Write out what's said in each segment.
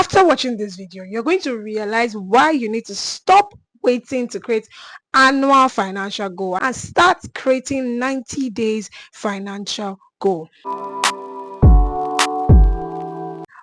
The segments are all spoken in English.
After watching this video, you're going to realize why you need to stop waiting to create annual financial goal and start creating 90 days financial goal.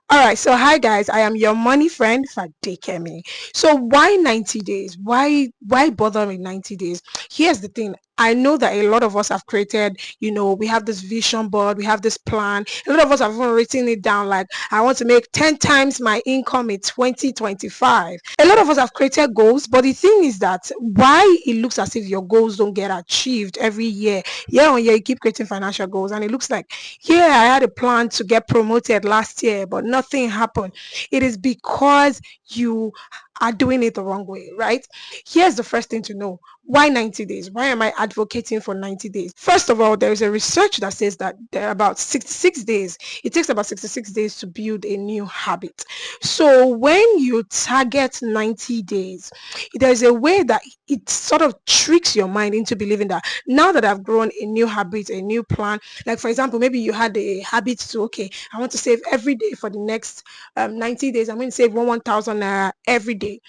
All right, so hi guys, I am your money friend Fadekemi. So why 90 days? Why bother with 90 days? Here's the thing. I know that a lot of us have created, we have this vision board, we have this plan. A lot of us have even written it down like, I want to make 10 times my income in 2025. A lot of us have created goals, but the thing is that why it looks as if your goals don't get achieved every year on year, you keep creating financial goals, and it looks like, I had a plan to get promoted last year, but nothing happened. It is because you are doing it the wrong way, right? Here's the first thing to know. Why 90 days? Why am I advocating for 90 days? First of all, there is a research that says that there are about 66 days. It takes about 66 days to build a new habit. So when you target 90 days, there's a way that it sort of tricks your mind into believing that now that I've grown a new habit, a new plan, like for example, maybe you had a habit to, I want to save every day for the next 90 days. I'm going to save 1,000 naira every day.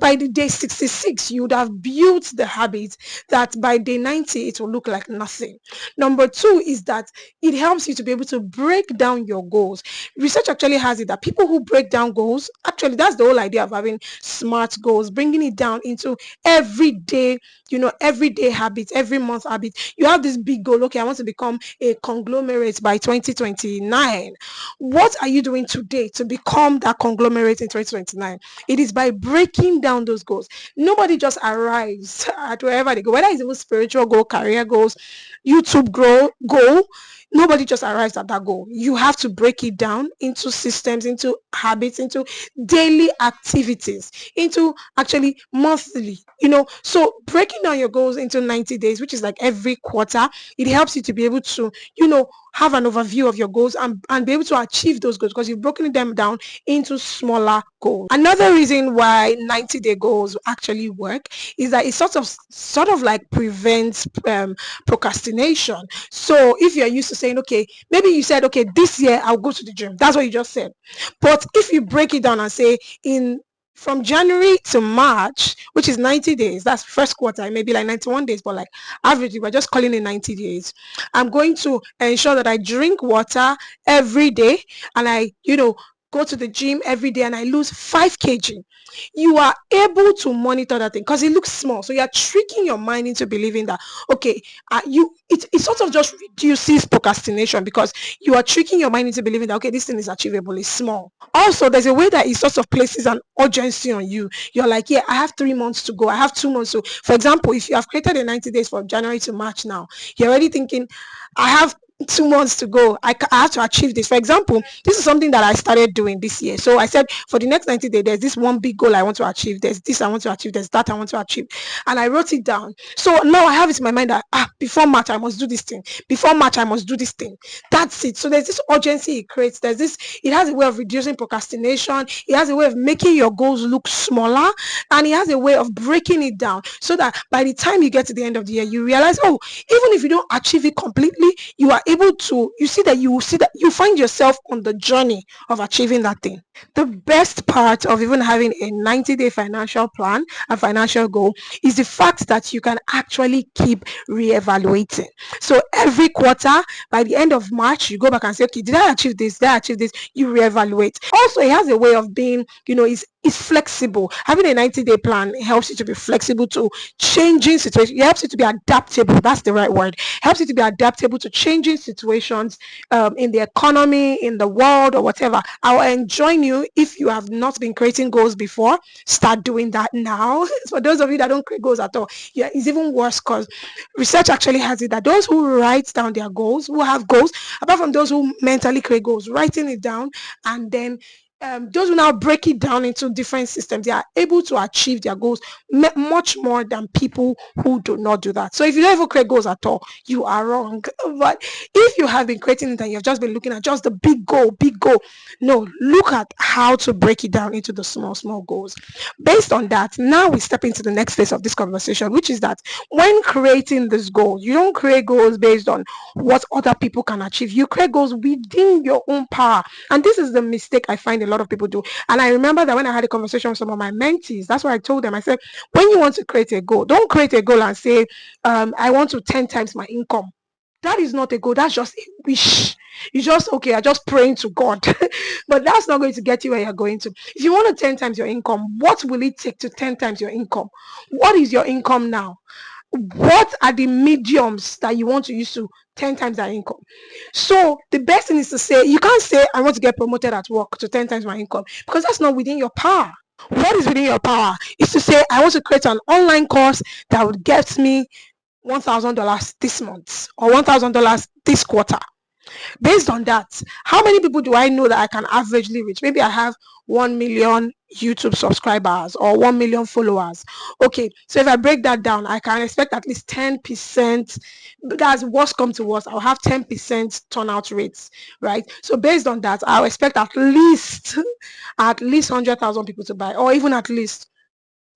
By the day 66, you would have built the habit that by day 90 it will look like nothing. Number two is that it helps you to be able to break down your goals. Research actually has it that people who break down goals, actually that's the whole idea of having smart goals, bringing it down into everyday habits, every month habits. You have this big goal. I want to become a conglomerate by 2029. What are you doing today to become that conglomerate in 2029? It is by breaking down those goals. Nobody just arrives at wherever they go, whether it's even spiritual goal, career goals, YouTube goal. Nobody just arrives at that goal. You have to break it down into systems, into habits, into daily activities, into actually monthly, so breaking down your goals into 90 days, which is like every quarter, it helps you to be able to, have an overview of your goals and be able to achieve those goals because you've broken them down into smaller goals. Another reason why 90-day goals actually work is that it sort of like prevents procrastination. So if you're used to saying, maybe you said, this year I'll go to the gym. That's what you just said. But if you break it down and say from January to March, which is 90 days, that's first quarter, it may be like 91 days, but like average, we're just calling it 90 days. I'm going to ensure that I drink water every day and I, go to the gym every day and I lose 5 kg. You are able to monitor that thing because it looks small. So you're tricking your mind into believing that, it sort of just reduces procrastination because you are tricking your mind into believing that, this thing is achievable, it's small. Also, there's a way that it sort of places an urgency on you. You're like, I have 3 months to go. I have 2 months. So for example, if you have created a 90 days from January to March now, you're already thinking, I have 2 months to go. I have to achieve this. For example, this is something that I started doing this year. So I said for the next 90 days, there's this one big goal I want to achieve. There's this I want to achieve. There's that I want to achieve. And I wrote it down. So now I have it in my mind that before March, I must do this thing. Before March, I must do this thing. That's it. So there's this urgency it creates. It has a way of reducing procrastination. It has a way of making your goals look smaller. And it has a way of breaking it down so that by the time you get to the end of the year, you realize, even if you don't achieve it completely, you are able to, you find yourself on the journey of achieving that thing. The best part of even having a 90-day financial plan, a financial goal, is the fact that you can actually keep reevaluating. So every quarter, by the end of March, you go back and say, did I achieve this? Did I achieve this? You reevaluate. Also, it has a way of being, it's flexible. Having a 90-day plan helps you to be flexible to changing situations. It helps you to be adaptable. That's the right word. It helps you to be adaptable to changing situations in the economy, in the world, or whatever. I will enjoin you, if you have not been creating goals before, start doing that now. For those of you that don't create goals at all, it's even worse because research actually has it that those who write down their goals, who have goals, apart from those who mentally create goals, writing it down and then those who now break it down into different systems, they are able to achieve their goals much more than people who do not do that. So if you don't even create goals at all, you are wrong. But if you have been creating it and you've just been looking at just the big goal, no, look at how to break it down into the small goals. Based on that, now we step into the next phase of this conversation, which is that when creating this goal, you don't create goals based on what other people can achieve. You create goals within your own power. And this is the mistake I find a lot of people do. And I remember that when I had a conversation with some of my mentees, that's what I told them. I said, when you want to create a goal, don't create a goal and say, I want to 10 times my income. That is not a goal. That's just a wish. You just, okay, I'm just praying to God. But that's not going to get you where you're going to. If you want to 10 times your income, what will it take to 10 times your income? What is your income now? What are the mediums that you want to use to 10 times that income? So the best thing is to say, you can't say, I want to get promoted at work to 10 times my income, because that's not within your power. What is within your power is to say, I want to create an online course that would get me $1,000 this month or $1,000 this quarter. Based on that, how many people do I know that I can averagely reach? Maybe I have 1 million YouTube subscribers or 1 million followers. Okay, so if I break that down, I can expect at least 10%. That's worst come to worst, I'll have 10% turnout rates, right? So based on that, I'll expect at least 100,000 people to buy, or even at least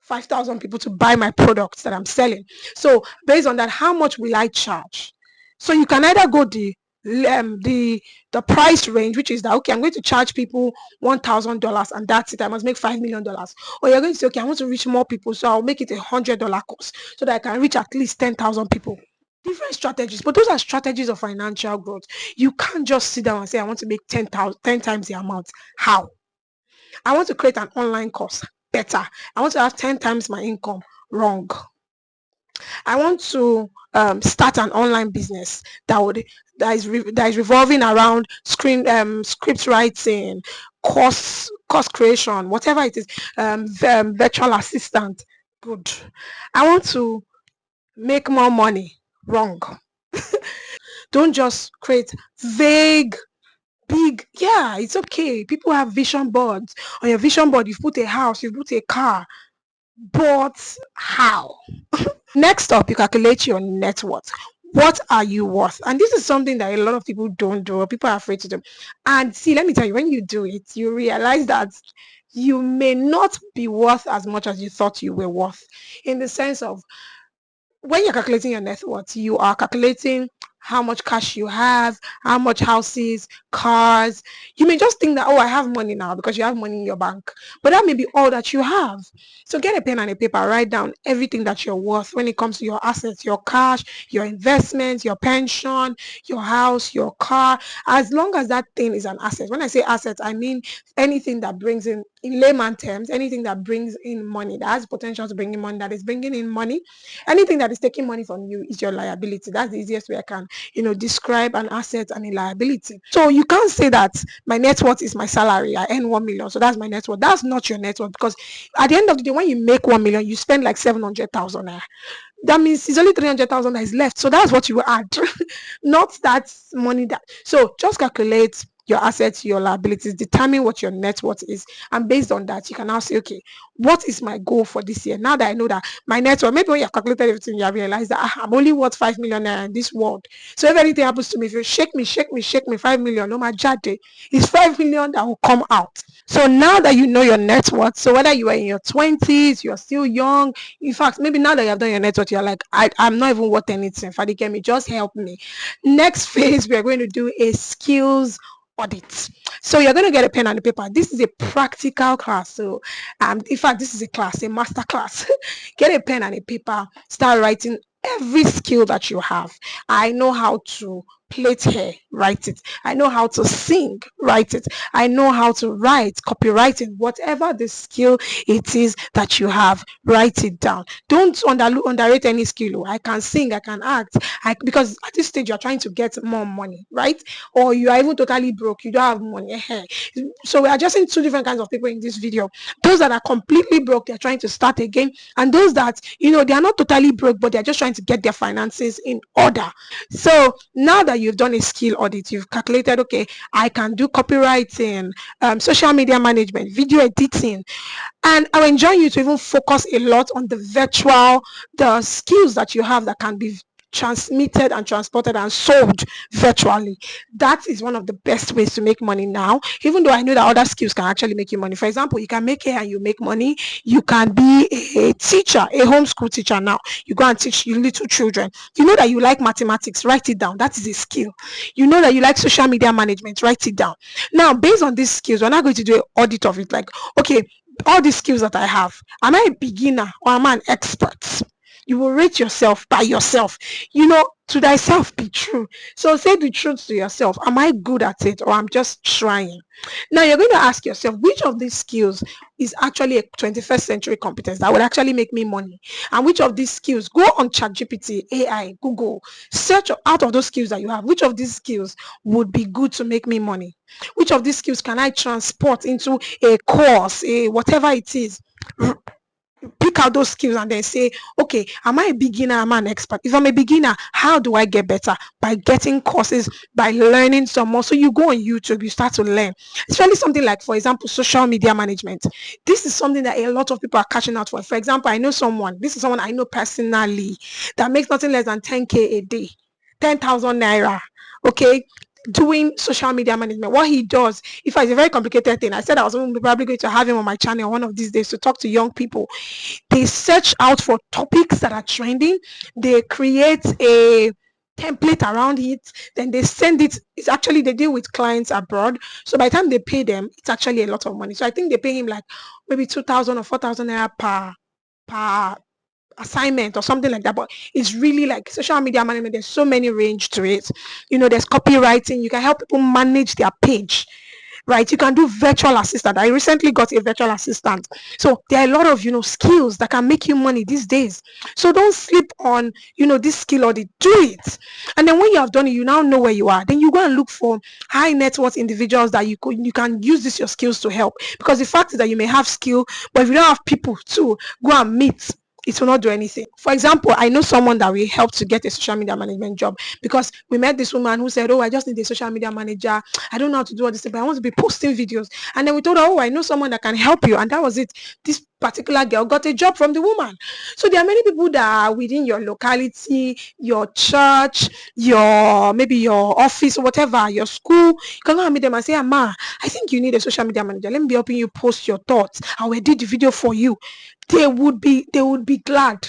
5,000 people to buy my products that I'm selling. So based on that, how much will I charge? So you can either go the price range, which is that, okay, I'm going to charge people $1,000 and that's it, I must make $5 million. Or you're going to say, okay, I want to reach more people, so I'll make it $100 course so that I can reach at least 10,000 people. Different strategies, but those are strategies of financial growth. You can't just sit down and say, I want to make 10 times the amount. How? I want to create an online course. Better. I want to have 10 times my income. Wrong. I want to start an online business that is revolving around script writing, course creation, whatever it is, virtual assistant. Good. I want to make more money. Wrong. Don't just create vague, big. Yeah, it's okay. People have vision boards. On your vision board, you've put a house, you've put a car. But how? Next up, you calculate your net worth. What are you worth? And this is something that a lot of people don't do, or people are afraid to do. And see, let me tell you, when you do it, you realize that you may not be worth as much as you thought you were worth. In the sense of, when you're calculating your net worth, you are calculating how much cash you have, how much houses, cars. You may just think that, oh, I have money now because you have money in your bank, but that may be all that you have. So get a pen and a paper, write down everything that you're worth when it comes to your assets, your cash, your investments, your pension, your house, your car. As long as that thing is an asset. When I say assets, I mean anything that brings in layman terms, anything that brings in money, that has potential to bring in money, that is bringing in money. Anything that is taking money from you is your liability. That's the easiest way I can, describe an asset and a liability. So you can't say that my net worth is my salary. I earn 1 million, so that's my net worth. That's not your net worth, because at the end of the day, when you make 1 million, you spend like 700,000. That means it's only 300,000 that is left. So that's what you will add, not that money that. So just calculate your assets, your liabilities, determine what your net worth is, and based on that, you can now say, okay, what is my goal for this year? Now that I know that my net worth, maybe when you have calculated everything, you have realized that I'm only worth 5 million in this world. So if anything happens to me, if you shake me, 5 million, no matter jade, it's 5 million that will come out. So now that you know your net worth, so whether you are in your 20s, you're still young, in fact, maybe now that you have done your net worth, you're like, I'm not even worth anything. Fadikemi, just help me. Next phase, we're going to do a skills audit. So you're going to get a pen and a paper. This is a practical class. So in fact, this is a class, a master class. Get a pen and a paper, start writing every skill that you have. I know how to plait hair, write it. I know how to sing, write it. I know how to write, copywriting, whatever the skill it is that you have, write it down. Don't underrate any skill. I can sing, I can act, because at this stage you're trying to get more money, right? Or you are even totally broke, you don't have money. So we are just in two different kinds of people in this video. Those that are completely broke, they're trying to start again, and those that, they are not totally broke, but they're just trying to get their finances in order. So now that you've done a skill audit, you've calculated, okay, I can do copywriting, social media management, video editing, and I enjoy you to even focus a lot on the skills that you have that can be transmitted and transported and sold virtually. That is one of the best ways to make money now, even though I know that other skills can actually make you money. For example, you can make hair and you make money. You can be a teacher, a homeschool teacher now. You go and teach your little children. You know that you like mathematics, write it down. That is a skill. You know that you like social media management, write it down. Now, based on these skills, we're not going to do an audit of it. Like, okay, all these skills that I have, am I a beginner or am I an expert? You will rate yourself by yourself. To thyself be true. So say the truth to yourself. Am I good at it or I'm just trying? Now you're going to ask yourself, which of these skills is actually a 21st century competence that would actually make me money? And which of these skills, go on ChatGPT, AI, Google, search out of those skills that you have. Which of these skills would be good to make me money? Which of these skills can I transport into a course, a whatever it is? Pick out those skills and then say, okay, am I a beginner? Am I an expert? If I'm a beginner, how do I get better? By getting courses, by learning some more. So you go on YouTube, you start to learn. Especially something like, for example, social media management. This is something that a lot of people are catching out for. For example, I know this is someone I know personally that makes nothing less than 10K a day, 10,000 naira. Okay, doing social media management. What he does, if it's a very complicated thing, I said I was probably going to have him on my channel one of these days to talk to young people. They search out for topics that are trending. They create a template around it, then they send it. It's actually, they deal with clients abroad, so by the time they pay them, it's actually a lot of money. So I think they pay him like maybe 2,000 or 4,000 naira per assignment or something like that. But it's really like social media management, there's so many range to it. There's copywriting. You can help people manage their page, right? You can do virtual assistant. I recently got a virtual assistant. So there are a lot of skills that can make you money these days. So don't sleep on this skill audit. Do it. And then when you have done it, you now know where you are. Then you go and look for high net worth individuals that you can use your skills to help. Because the fact is that you may have skill, but if you don't have people to go and meet, it will not do anything. For example, I know someone that we helped to get a social media management job because we met this woman who said, oh, I just need a social media manager. I don't know how to do all this, but I want to be posting videos. And then we told her, oh, I know someone that can help you. And that was it. This particular girl got a job from the woman. So there are many people that are within your locality, your church, maybe your office or whatever, your school. You can go and meet them and say, Ma, I think you need a social media manager. Let me be helping you post your thoughts. I will edit the video for you. They would be glad.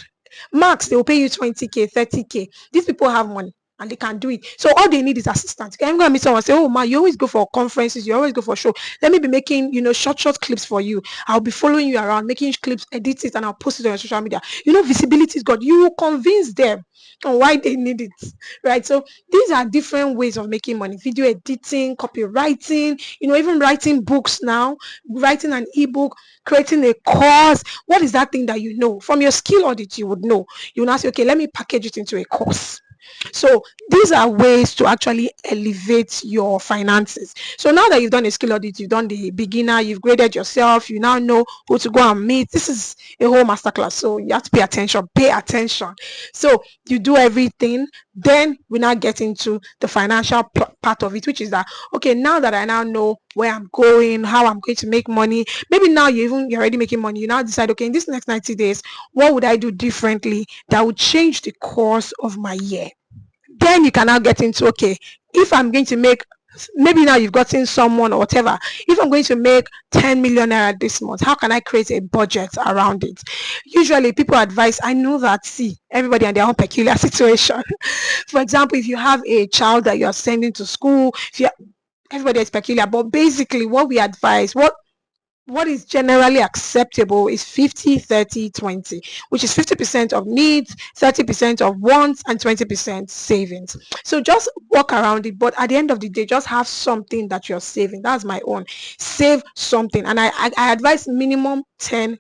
Max, they will pay you 20K, 30K. These people have money and they can do it. So all they need is assistance. I'm going to meet someone and say, oh, Ma, you always go for conferences, you always go for show. Let me be making, short clips for you. I'll be following you around, making clips, edit it, and I'll post it on your social media. Visibility is good. You will convince them on why they need it, right? So these are different ways of making money. Video editing, copywriting, even writing books now, writing an ebook, creating a course. What is that thing that from your skill audit? You would know. You will ask, okay, let me package it into a course. So these are ways to actually elevate your finances. So now that you've done a skill audit, you've done the beginner, you've graded yourself, you now know who to go and meet. This is a whole masterclass, so you have to pay attention. So you do everything, then we now get into the financial part of it, which is that, okay, now that I now know where I'm going, how I'm going to make money, maybe now you're already making money, you now decide, okay, in this next 90 days, what would I do differently that would change the course of my year? Then you can now get into, okay, if I'm going to make, maybe now you've gotten someone or whatever, if I'm going to make 10 million naira this month, how can I create a budget around it? Usually people advise, I know that, see, everybody and their own peculiar situation. For example, if you have a child that you're sending to school, everybody is peculiar, but basically what we advise, what is generally acceptable is 50, 30, 20, which is 50% of needs, 30% of wants, and 20% savings. So just walk around it, but at the end of the day, just have something that you're saving. That's my own. Save something. And I advise minimum 10%.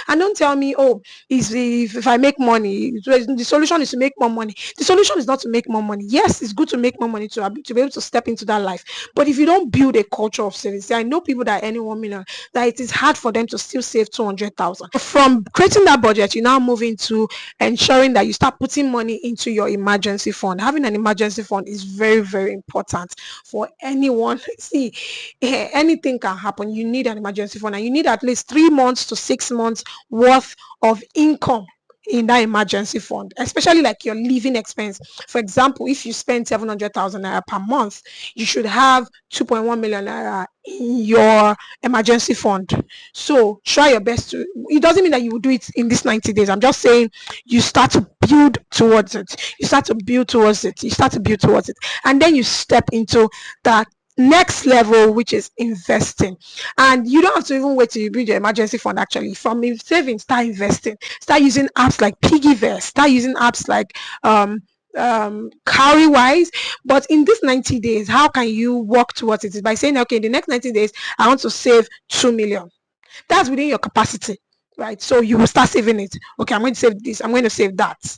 And don't tell me, oh, if I make money, the solution is to make more money. The solution is not to make more money. Yes, it's good to make more money to be able to step into that life. But if you don't build a culture of savings, I know people that earn 1 million, that it is hard for them to still save 200,000. From creating that budget, you now move into ensuring that you start putting money into your emergency fund. Having an emergency fund is very, very important for anyone. See, anything can happen. You need an emergency fund, and you need at least 3 months to 6 months worth of income in that emergency fund, especially like your living expense. For example, if you spend 700,000 naira per month, you should have 2.1 million naira in your emergency fund. So try your best to, it doesn't mean that you will do it in these 90 days. I'm just saying you start to build towards it. You start to build towards it. You start to build towards it. And then you step into that next level, which is investing. And you don't have to even wait till you build your emergency fund. Actually, from saving, start investing. Start using apps like piggyvest. Start using apps like Cowrywise. But in these 90 days, how can you work towards it? Is by saying, okay, in the next 90 days I want to save 2 million. That's within your capacity, right? So you will start saving it. Okay, I'm going to save this, I'm going to save that,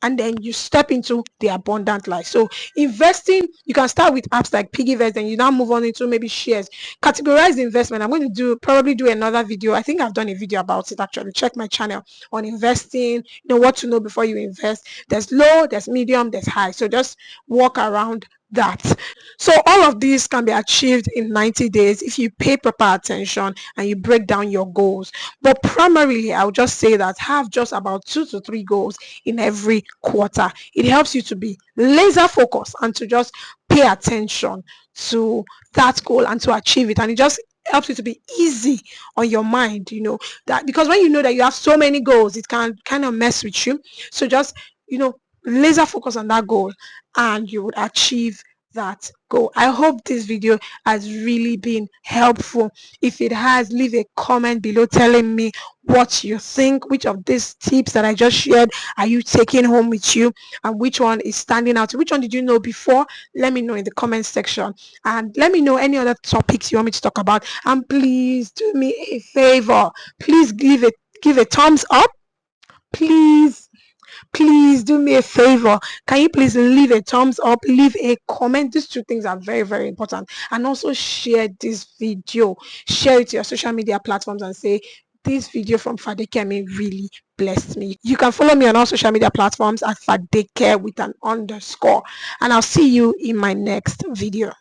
and then you step into the abundant life. So investing, you can start with apps like piggyvest, and you now move on into maybe shares. Categorize the investment. I'm going to probably do another video. I think I've done a video about it. Actually, check my channel on investing, you know what to know before you invest. There's low, there's medium, there's high. So just walk around that. So all of these can be achieved in 90 days if you pay proper attention and you break down your goals. But primarily, I would just say that have just about 2 to 3 goals in every quarter. It helps you to be laser focused and to just pay attention to that goal and to achieve it. And it just helps you to be easy on your mind, you know, that because when you know that you have so many goals, it can kind of mess with you. So just, you know, laser focus on that goal and you would achieve that goal. I hope this video has really been helpful. If it has, leave a comment below telling me what you think. Which of these tips that I just shared are you taking home with you, and which one is standing out? Which one did you know before? Let me know in the comment section, and let me know any other topics you want me to talk about. And please do me a favor, please give a thumbs up. Please do me a favor. Can you please leave a thumbs up, leave a comment? These two things are very, very important. And also share this video, share it to your social media platforms and say, this video from Fadekemi really blessed me. You can follow me on all social media platforms at Fadeke with an underscore, and I'll see you in my next video.